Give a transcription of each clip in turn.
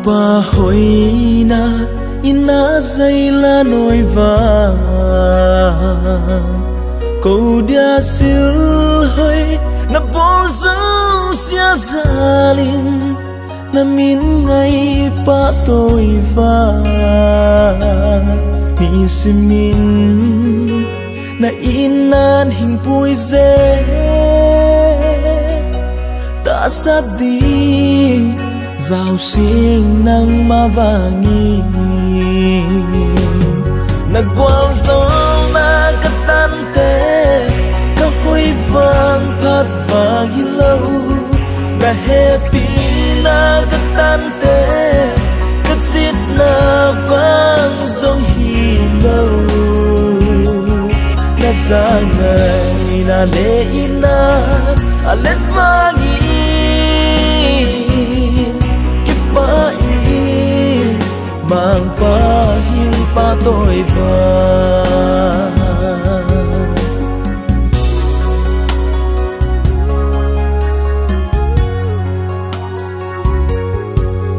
pa hoi na ina dây la nồi vàng câu dia sil hoi na bol dấu xia zalin na min ngay pa tôi vàng ni simin na inan hình pui dê ta sắp đi giàu xiên nắng ma vangi na quang gió na cắt tan tê ca huy vang phát vang lâu na happy na cắt tan tê cắt xít na vang dòng hi lâu na sa ngày na lệ ina a let vangi pa in mang pa hiên pa tôi vàng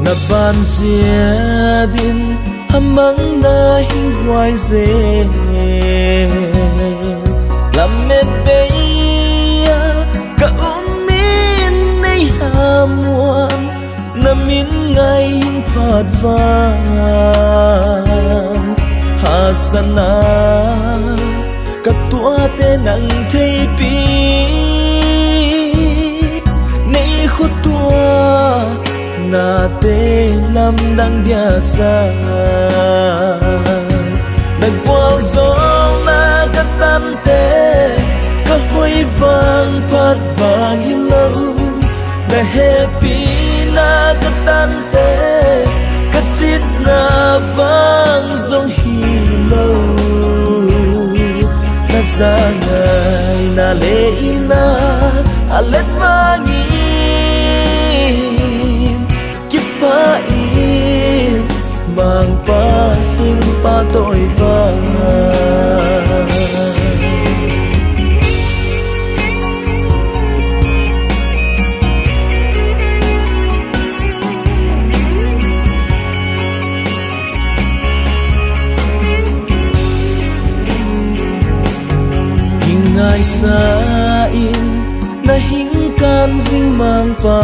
na ban zia din hamang na hiên hoài dê làm mệt bê cả min nay hà muôn na min ngay hình phạt vàng hasana cả tua tê nặng thấy pi nay khốt tua na tê làm đang dia sa nang quang gió na cả tan tê cả huy vang phạt vàng hin lâu na happy na cắt tan tê cắt chít na vang dòng hi lâu na ra ngày na lệ ina a let vangi kiếp pa in mang pa hình pa tôi vàng ngài sa in na hing kan ding mang pa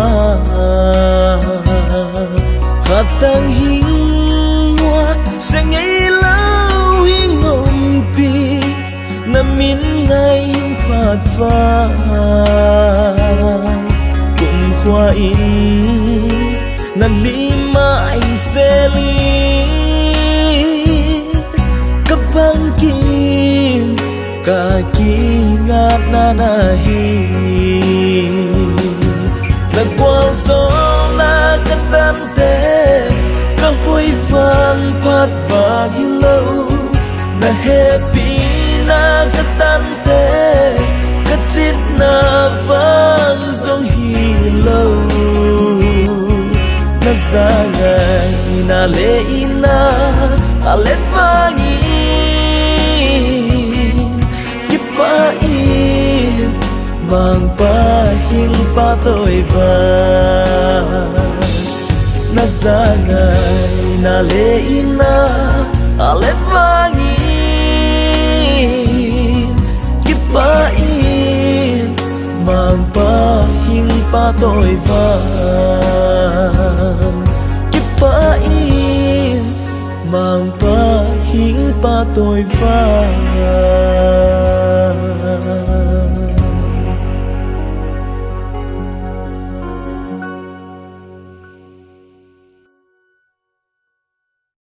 khatang hing wa sang ei lau hing om pi na min ngai hing phat va kum khoa in na lima anh se li kapang kim cả kỳ ngát na na hi na quang gió na cắt tan tê ca huy vang phát vang hi lâu na happy na cắt tan tê cắt chít na vang dòng hi lâu na ra ngày na lệ ina a let vangi pa in mang pa hiên pa tôi vàng na ra ngày na lệ ina a let vangi kiếp pa in mang pa hiên pa tôi vàng kiếp pa in mang pa hiên pa tôi vàng